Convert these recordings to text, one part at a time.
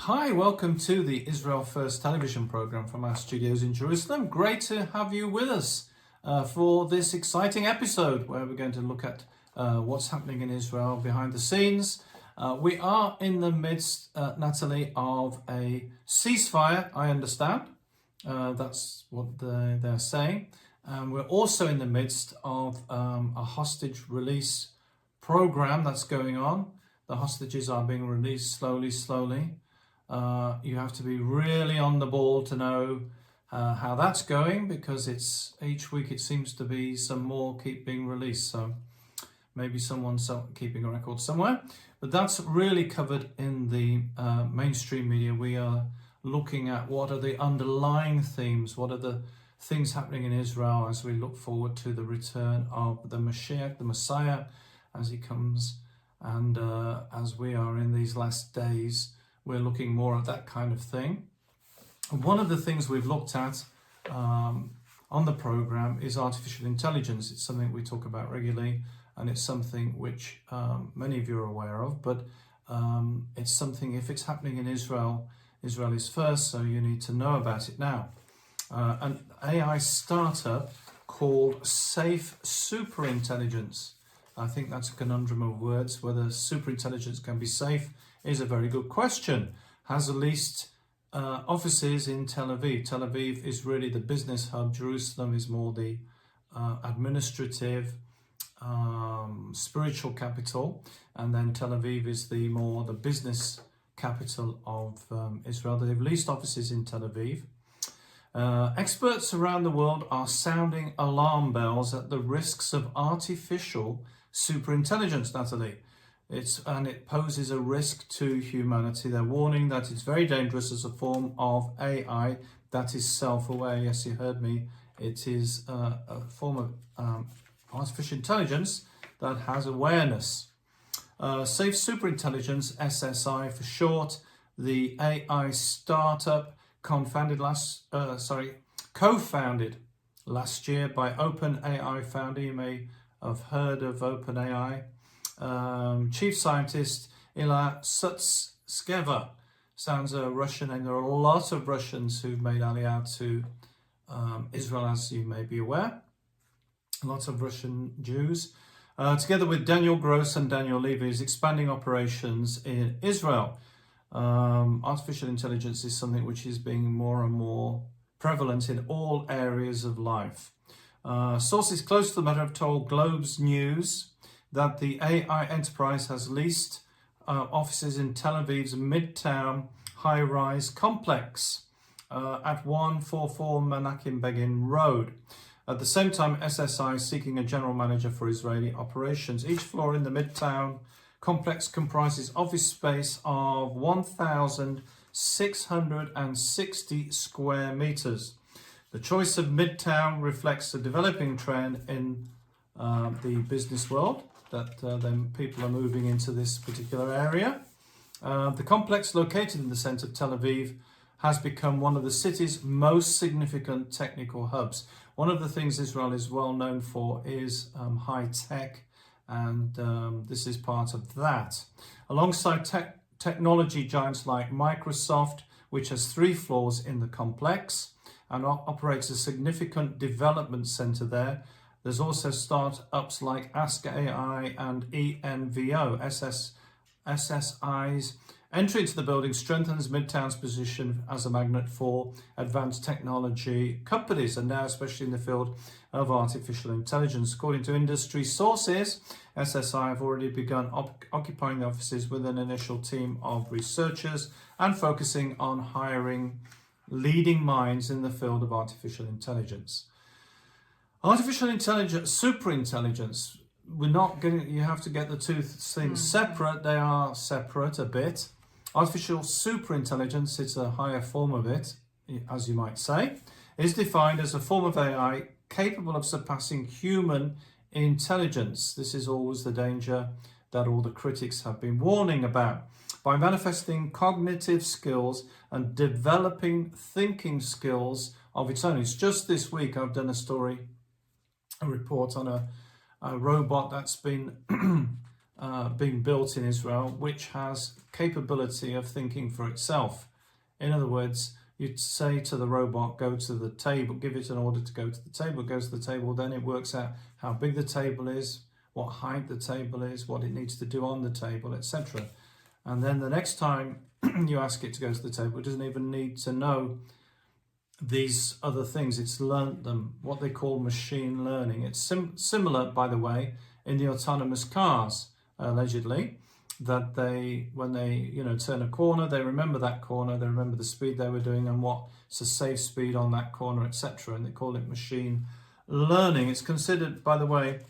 Hi, welcome to the Israel First television program from our studios in Jerusalem. Great to have you with us for this exciting episode where we're going to look at what's happening in Israel behind the scenes. We are in the midst, Nathalie, of a ceasefire, I understand. That's what they're saying. We're also in the midst of a hostage release program that's going on. The hostages are being released slowly. You have to be really on the ball to know how that's going, because it's each week it seems to be some more keep being released. So maybe someone's keeping a record somewhere. But that's really covered in the mainstream media. We are looking at what are the underlying themes, what are the things happening in Israel as we look forward to the return of the Mashiach, the Messiah, as he comes. And as we are in these last days, we're looking more at that kind of thing. One of the things we've looked at on the program is artificial intelligence. It's something we talk about regularly, and it's something which many of you are aware of, but it's something, if it's happening in Israel, Israel is first, so you need to know about it now. An AI startup called Safe Superintelligence. I think that's a conundrum of words. Whether superintelligence can be safe is a very good question. Has released offices in Tel Aviv. Tel Aviv is really the business hub. Jerusalem is more the administrative, spiritual capital, and then Tel Aviv is the business capital of Israel. They've released offices in Tel Aviv. Experts around the world are sounding alarm bells at the risks of artificial superintelligence, Nathalie. It poses a risk to humanity. They're warning that it's very dangerous as a form of AI that is self-aware. Yes, you heard me. It is a form of artificial intelligence that has awareness. Safe Superintelligence, SSI for short, the AI startup co-founded last year by OpenAI founder. You may have heard of OpenAI. Chief scientist Ilya Sutskever. Sounds a Russian name. There are a lot of Russians who've made aliyah to Israel, as you may be aware. Lots of Russian Jews. Together with Daniel Gross and Daniel Levy, is expanding operations in Israel. Artificial intelligence is something which is being more and more prevalent in all areas of life. Sources close to the matter have told Globe's News that the AI enterprise has leased offices in Tel Aviv's Midtown high-rise complex at 144 Menachem Begin Road. At the same time, SSI is seeking a general manager for Israeli operations. Each floor in the Midtown complex comprises office space of 1,660 square meters. The choice of Midtown reflects a developing trend in the business world, that then people are moving into this particular area. The complex, located in the center of Tel Aviv, has become one of the city's most significant technical hubs. One of the things Israel is well known for is high tech, and this is part of that. Alongside technology giants like Microsoft, which has 3 floors in the complex and operates a significant development center there. There's also startups like Ask AI and ENVO. SSI's entry into the building strengthens Midtown's position as a magnet for advanced technology companies, and now especially in the field of artificial intelligence. According to industry sources, SSI have already begun occupying the offices with an initial team of researchers and focusing on hiring leading minds in the field of artificial intelligence. Artificial intelligence, superintelligence, you have to get the two things separate. They are separate a bit. Artificial superintelligence, it's a higher form of it, as you might say, is defined as a form of AI capable of surpassing human intelligence. This is always the danger that all the critics have been warning about. By manifesting cognitive skills and developing thinking skills of its own. It's just this week I've done a report on a robot that's been being built in Israel which has capability of thinking for itself. In other words, you'd say to the robot, go to the table, give it an order to go to the table, it goes to the table, then it works out how big the table is, what height the table is, what it needs to do on the table, etc. And then the next time you ask it to go to the table, it doesn't even need to know these other things. It's learnt them, what they call machine learning. It's similar, by the way, in the autonomous cars, allegedly, that when they turn a corner, they remember that corner, they remember the speed they were doing and what's a safe speed on that corner, etc. And they call it machine learning. It's considered, by the way,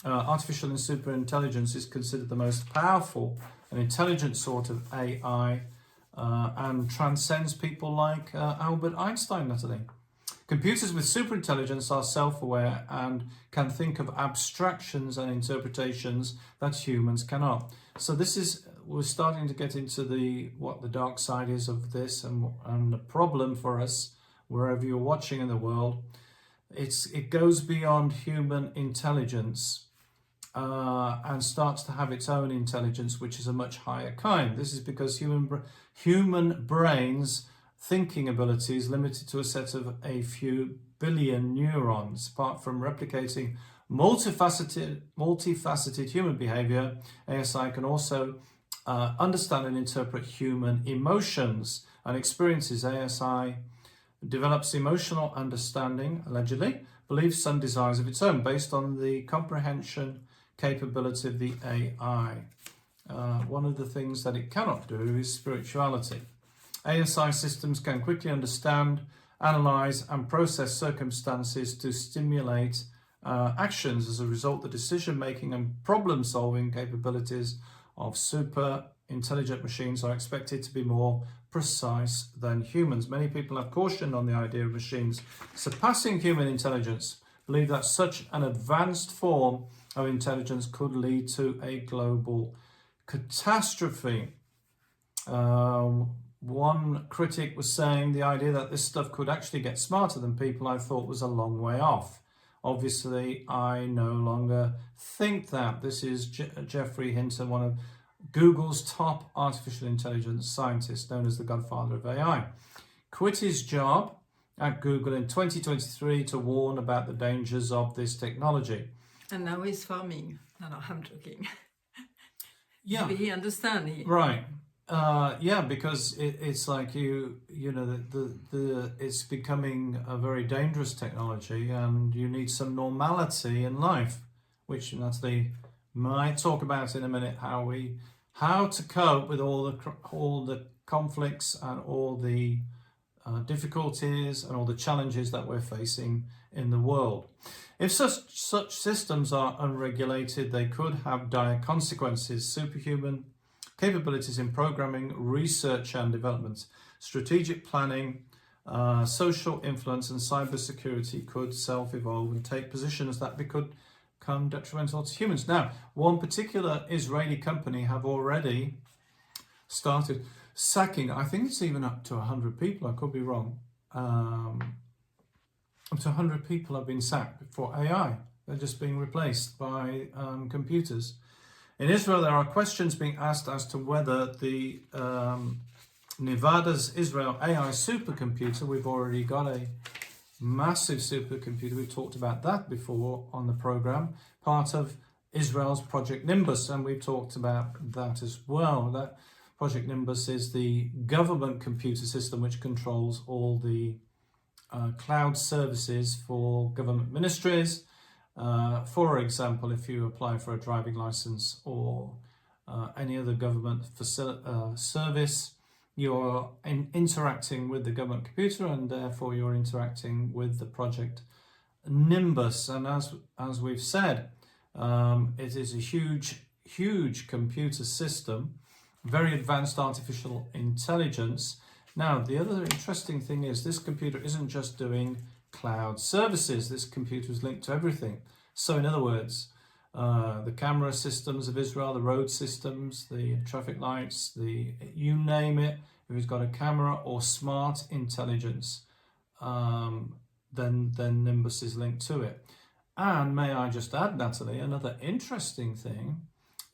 artificial and super intelligence is considered the most powerful and intelligent sort of AI, and transcends people like Albert Einstein, Nathalie. Computers with superintelligence are self-aware and can think of abstractions and interpretations that humans cannot. So we're starting to get into what the dark side is of this, and the problem for us, wherever you're watching in the world, it goes beyond human intelligence and starts to have its own intelligence, which is a much higher kind. This is because human brains' thinking ability is limited to a set of a few billion neurons. Apart from replicating multifaceted human behavior, ASI can also understand and interpret human emotions and experiences. ASI develops emotional understanding, allegedly, beliefs and desires of its own based on the comprehension capability of the AI. One of the things that it cannot do is spirituality. ASI systems can quickly understand, analyze, and process circumstances to stimulate actions. As a result, the decision-making and problem-solving capabilities of super intelligent machines are expected to be more precise than humans. Many people have cautioned on the idea of machines surpassing human intelligence, believe that such an advanced form of intelligence could lead to a global catastrophe. One critic was saying the idea that this stuff could actually get smarter than people, I thought was a long way off. Obviously, I no longer think that. This is Jeffrey Hinton, one of Google's top artificial intelligence scientists, known as the godfather of AI. Quit his job at Google in 2023 to warn about the dangers of this technology. And now he's farming. No, I'm joking. Yeah. Maybe he understands. Right. Yeah, because it's like it's becoming a very dangerous technology, and you need some normality in life, which Nathalie might talk about in a minute. How to cope with all the conflicts and all the difficulties and all the challenges that we're facing in the world. If such systems are unregulated, they could have dire consequences. Superhuman capabilities in programming, research and development, strategic planning, social influence and cybersecurity could self-evolve and take positions that could become detrimental to humans. Now, one particular Israeli company have already started sacking, I think it's even up to 100 people, I could be wrong. Up to 100 people have been sacked for AI. They're just being replaced by computers. In Israel, there are questions being asked as to whether the Nevada's Israel AI supercomputer, we've already got a massive supercomputer, we've talked about that before on the program, part of Israel's Project Nimbus, and we've talked about that as well. That Project Nimbus is the government computer system which controls all the cloud services for government ministries. For example, if you apply for a driving license or any other government service, you're interacting with the government computer, and therefore you're interacting with the Project Nimbus. And as we've said, it is a huge computer system, very advanced artificial intelligence. Now, the other interesting thing is this computer isn't just doing cloud services. This computer is linked to everything. So in other words, the camera systems of Israel, the road systems, the traffic lights, you name it, if it's got a camera or smart intelligence, then Nimbus is linked to it. And may I just add, Nathalie, another interesting thing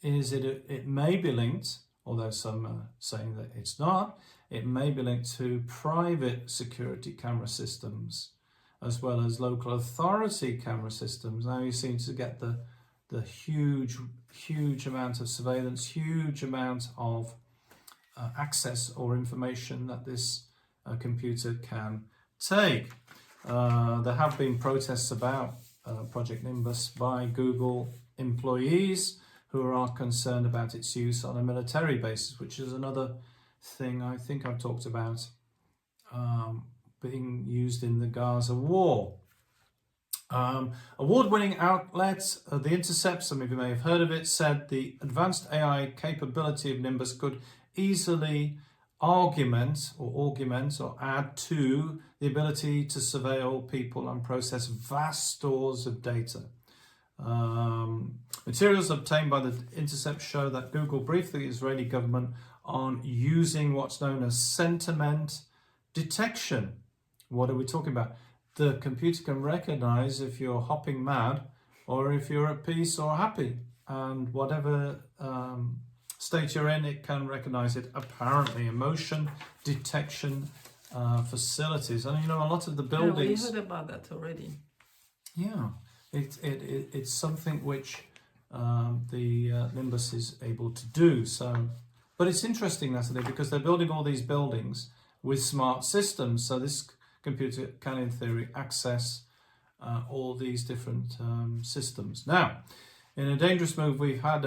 is it may be linked, although some are saying that it's not, it may be linked to private security camera systems as well as local authority camera systems. Now you seem to get the huge amount of surveillance, huge amount of access or information that this computer can take. There have been protests about Project Nimbus by Google employees who are concerned about its use on a military basis, which is another thing I think I've talked about being used in the Gaza war. Award-winning outlet The Intercept, some of you may have heard of it, said the advanced AI capability of Nimbus could easily augment or add to the ability to surveil people and process vast stores of data. Materials obtained by the Intercept show that Google briefed the Israeli government on using what's known as sentiment detection. What are we talking about? The computer can recognize if you're hopping mad or if you're at peace or happy, and whatever state you're in, it can recognize it. Apparently, emotion detection facilities, and a lot of the buildings. Yeah, we heard about that already. Yeah, it's something which the Nimbus is able to do. So, but it's interesting, Nathalie, because they're building all these buildings with smart systems. So this computer can, in theory, access all these different systems. Now, in a dangerous move, we've had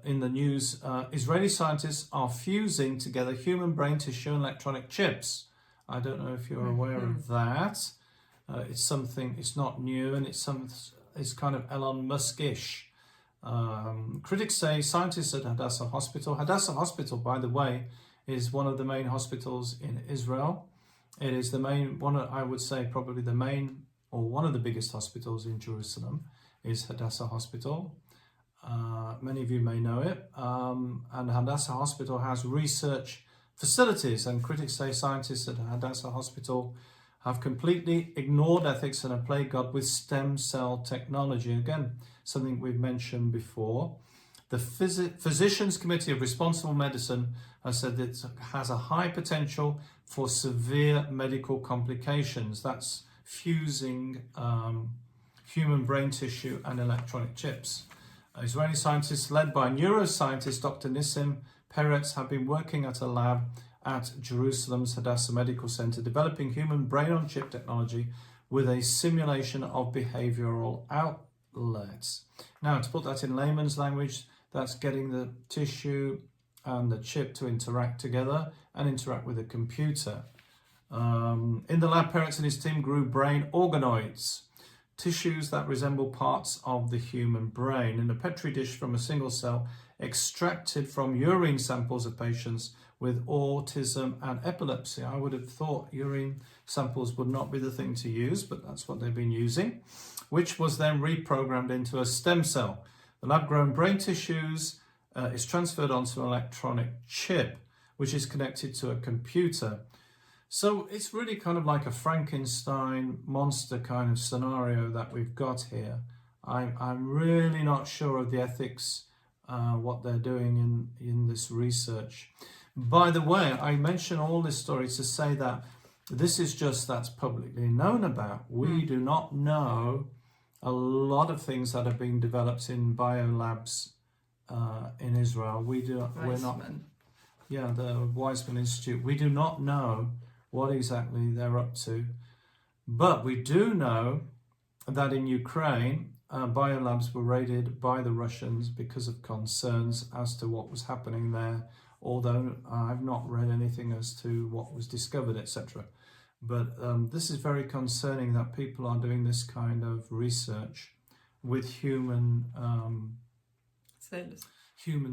in the news, Israeli scientists are fusing together human brain tissue and electronic chips. I don't know if you're aware of that. It's something, it's not new, and it's kind of Elon Musk-ish. Critics say scientists at Hadassah Hospital, by the way, is one of the main hospitals in Israel. It is the main, I would say probably the main, or one of the biggest hospitals in Jerusalem is Hadassah Hospital. Many of you may know it. And Hadassah Hospital has research facilities, and critics say scientists at Hadassah Hospital have completely ignored ethics and have played God with stem cell technology. Again, something we've mentioned before. The Physicians Committee of Responsible Medicine has said it has a high potential for severe medical complications. That's fusing human brain tissue and electronic chips. Israeli scientists led by neuroscientist Dr. Nissim Peretz have been working at a lab at Jerusalem's Hadassah Medical Center, developing human brain-on-chip technology with a simulation of behavioral outlets. Now, to put that in layman's language, that's getting the tissue and the chip to interact together and interact with a computer. In the lab, Peretz and his team grew brain organoids, tissues that resemble parts of the human brain, in a petri dish from a single cell extracted from urine samples of patients with autism and epilepsy. I would have thought urine samples would not be the thing to use, but that's what they've been using, which was then reprogrammed into a stem cell. The lab-grown brain tissues is transferred onto an electronic chip, which is connected to a computer. So it's really kind of like a Frankenstein monster kind of scenario that we've got here. I'm really not sure of the ethics, what they're doing in this research. By the way, I mention all this story to say that this is just that's publicly known about. We do not know a lot of things that are being developed in biolabs in Israel. We're not. Yeah, the Weizmann Institute. We do not know what exactly they're up to, but we do know that in Ukraine, biolabs were raided by the Russians because of concerns as to what was happening there, although I've not read anything as to what was discovered, etc. But this is very concerning that people are doing this kind of research with human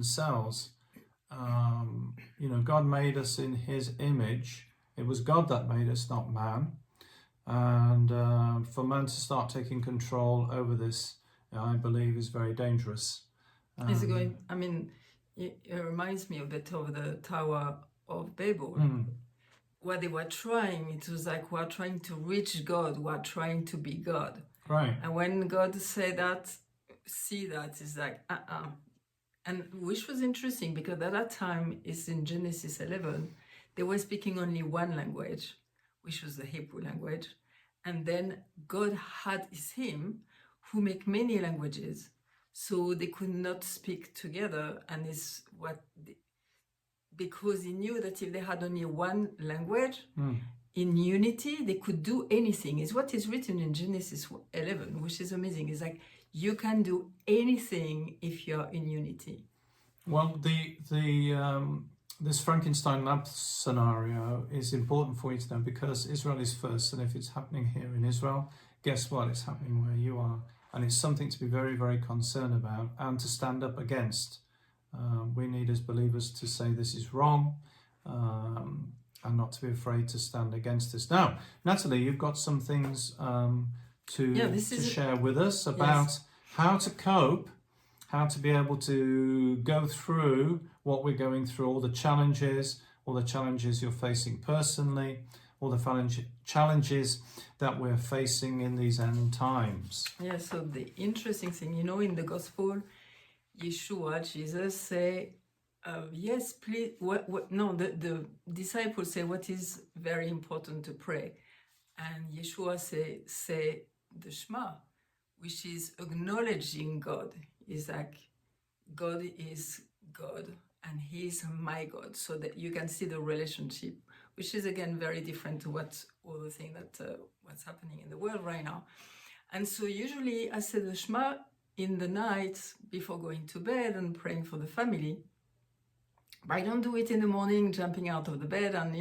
cells. God made us in his image. It was God that made us, not man. And for man to start taking control over this, I believe, is very dangerous. It reminds me of the Tower of Babel, where they were trying, it was like, we're trying to reach God, we're trying to be God. Right. And when God said that, it's like, And which was interesting because at that time, it's in Genesis 11, they were speaking only one language, which was the Hebrew language. And then God had him who make many languages, so they could not speak together. And it's because he knew that if they had only one language, in unity, they could do anything. Is what is written in Genesis 11, which is amazing. It's like, you can do anything if you're in unity. Well, this Frankenstein lab scenario is important for you to know because Israel is first, and if it's happening here in Israel, guess what? It's happening where you are, and it's something to be very, very concerned about and to stand up against. We need as believers to say this is wrong, and not to be afraid to stand against this. Now, Nathalie, you've got some things to share with us about how to cope, how to be able to go through what we're going through, all the challenges you're facing personally, all the challenges that we're facing in these end times. Yeah, so the interesting thing, in the gospel, Yeshua, Jesus say, yes, please, the disciples say what is very important to pray. And Yeshua say the Shema, which is acknowledging God. Is like, God is God and he is my God, so that you can see the relationship, which is again very different to all the things that what's happening in the world right now. And so usually I say the Shema in the night before going to bed and praying for the family. But I don't do it in the morning, jumping out of the bed and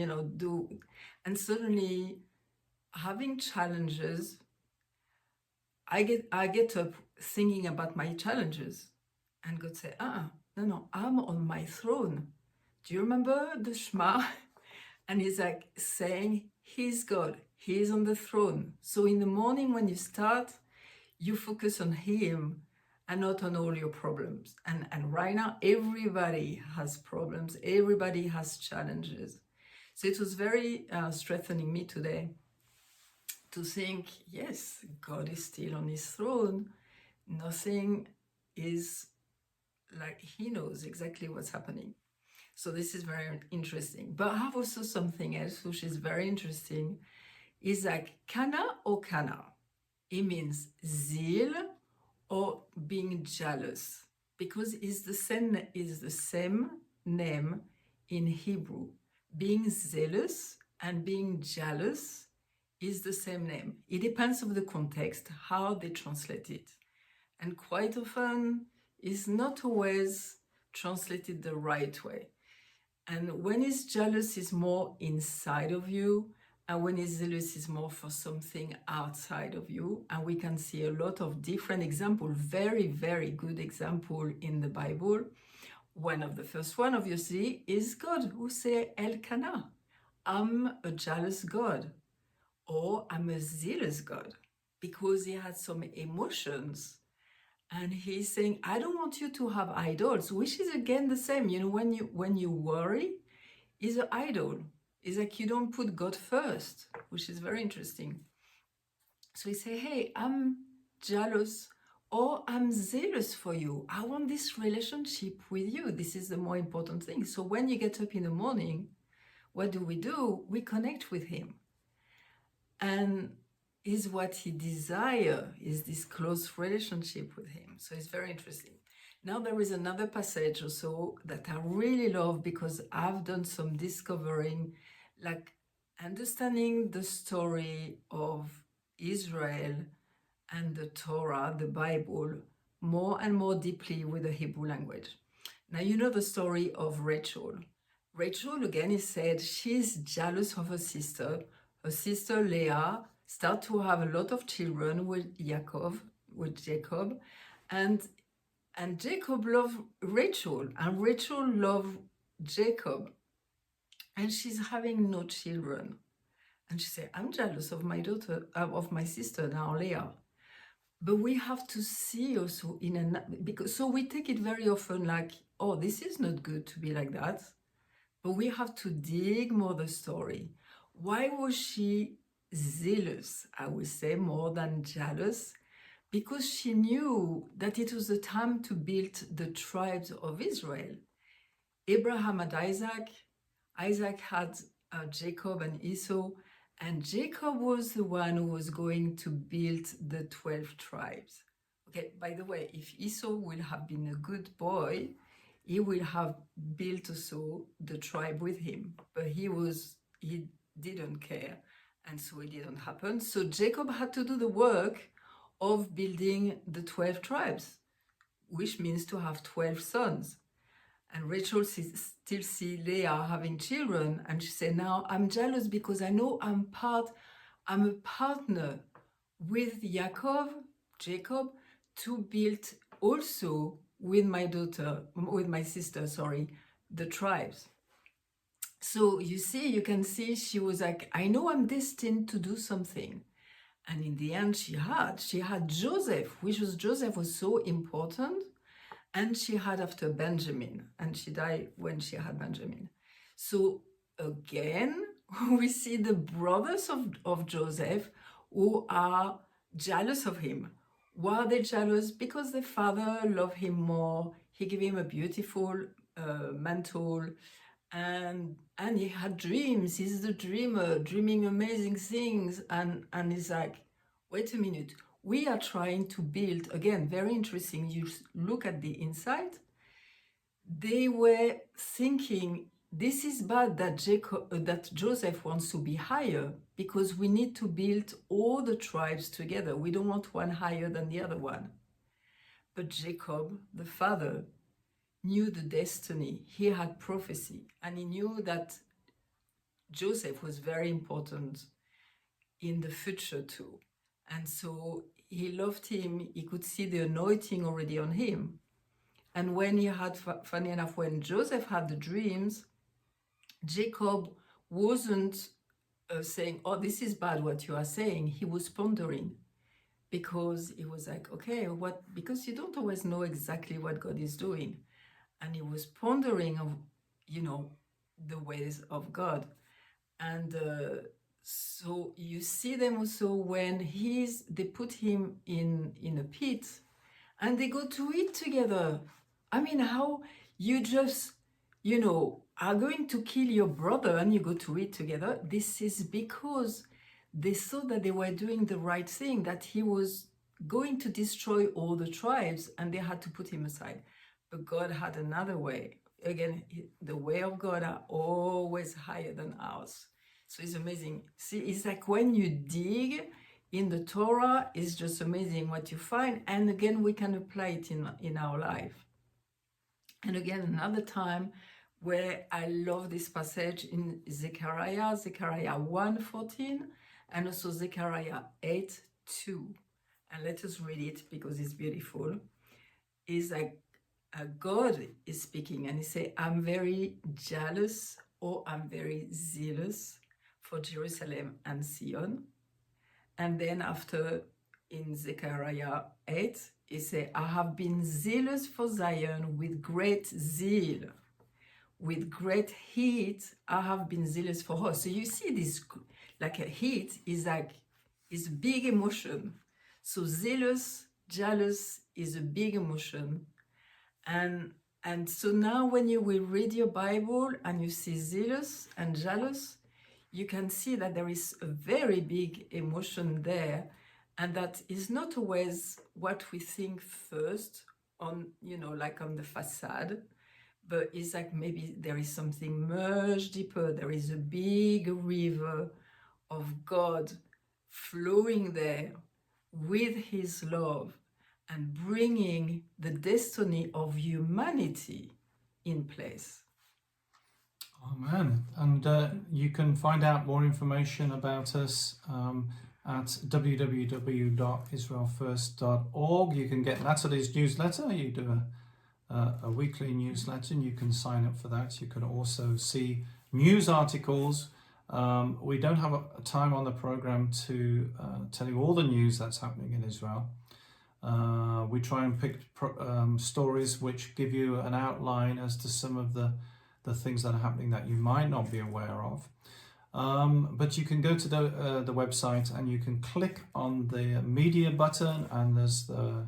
and suddenly having challenges. I get up thinking about my challenges, and God say, no, I'm on my throne. Do you remember the Shema? And he's like saying, he's God, he's on the throne. So in the morning when you start, you focus on him and not on all your problems. And right now, everybody has problems, everybody has challenges. So it was very strengthening me today to think, yes, God is still on his throne. Nothing is like, he knows exactly what's happening. So this is very interesting. But I have also something else which is very interesting. Is like kana or kana. It means zeal or being jealous, because it's the same name in Hebrew. Being zealous and being jealous is the same name. It depends on the context, how they translate it. And quite often, it's not always translated the right way. And when it's jealous, it's more inside of you. And when it's zealous, it's more for something outside of you. And we can see a lot of different examples, very, very good example in the Bible. One of the first one, obviously, is God, who say, Elkanah, I'm a jealous God, or I'm a zealous God, because he had some emotions. And he's saying, I don't want you to have idols, which is again the same. When you worry, is an idol. It's like you don't put God first, which is very interesting. So he say, hey, I'm jealous, or I'm zealous for you. I want this relationship with you. This is the more important thing. So when you get up in the morning, what do? We connect with him. And is what he desires, is this close relationship with him. So it's very interesting. Now there is another passage also that I really love, because I've done some discovering, like understanding the story of Israel and the Torah, the Bible, more and more deeply with the Hebrew language. Now you know the story of Rachel. Rachel, again, is said she's jealous of her sister. Her sister Leah start to have a lot of children with Jacob, and Jacob loved Rachel, and Rachel loved Jacob, and she's having no children, and she said, I'm jealous of my daughter, of my sister now, Leah. But we have to see also so we take it very often like, oh, this is not good to be like that, but we have to dig more the story. Why was she zealous? I would say more than jealous, because she knew that it was the time to build the tribes of Israel. Abraham had Isaac, Isaac had Jacob and Esau, and Jacob was the one who was going to build the 12 tribes. Okay, by the way, if Esau will have been a good boy, he will have built also the tribe with him, but he didn't care, and so it didn't happen. So Jacob had to do the work of building the 12 tribes, which means to have 12 sons. And Rachel still see Leah having children, and she said, now I'm jealous because I know I'm a partner with Jacob, to build also with my sister, the tribes. So you can see she was like, I know I'm destined to do something. And in the end, she had Joseph, Joseph was so important. And she had after Benjamin, and she died when she had Benjamin. So again, we see the brothers of Joseph who are jealous of him. Why are they jealous? Because the father loved him more. He gave him a beautiful mantle, and he had dreams. He's the dreamer, dreaming amazing things. And he's like, wait a minute. We are trying to build, again, very interesting. You look at the inside. They were thinking, this is bad that Joseph wants to be higher, because we need to build all the tribes together. We don't want one higher than the other one. But Jacob, the father, knew the destiny. He had prophecy, and he knew that Joseph was very important in the future too. And so he loved him. He could see the anointing already on him. And when he had, funny enough, when Joseph had the dreams, Jacob wasn't saying, oh, this is bad what you are saying. He was pondering, because he was like, okay, what? Because you don't always know exactly what God is doing. And he was pondering of, the ways of God. And so you see them also when they put him in a pit and they go to eat together. I mean, how you just, are going to kill your brother and you go to eat together. This is because they saw that they were doing the right thing, that he was going to destroy all the tribes, and they had to put him aside. But God had another way. Again, the way of God are always higher than ours. So it's amazing. See, it's like when you dig in the Torah, it's just amazing what you find. And again, we can apply it in our life. And again, another time where I love this passage in Zechariah 1:14, and also Zechariah 8:2. And let us read it because it's beautiful. It's like God is speaking, and he says, I'm very jealous, or I'm very zealous for Jerusalem and Zion. And then after, in Zechariah 8, he says, I have been zealous for Zion with great zeal. With great heat, I have been zealous for her. So you see this, like a heat is a big emotion. So zealous, jealous is a big emotion. And so now when you will read your Bible and you see zealous and jealous, you can see that there is a very big emotion there, and that is not always what we think first on, like on the facade, but it's like maybe there is something much deeper. There is a big river of God flowing there with his love and bringing the destiny of humanity in place. Amen. And you can find out more information about us at www.israelfirst.org. You can get Nathalie's newsletter. You do a weekly newsletter, and you can sign up for that. You can also see news articles. We don't have a time on the program to tell you all the news that's happening in Israel. We try and pick stories which give you an outline as to some of the things that are happening that you might not be aware of. But you can go to the website and you can click on the media button, and there's the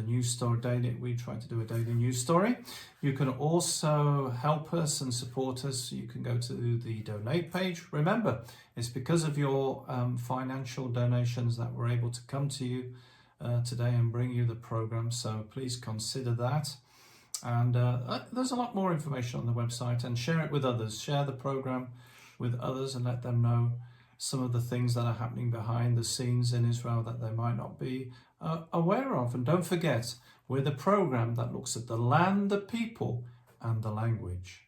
news story daily. We try to do a daily news story. You can also help us and support us. You can go to the donate page. Remember, it's because of your financial donations that we're able to come to you today and bring you the program. So please consider that. And there's a lot more information on the website, and share it with others. Share the program with others and let them know some of the things that are happening behind the scenes in Israel that they might not be aware of. And don't forget, we're the program that looks at the land, the people, and the language.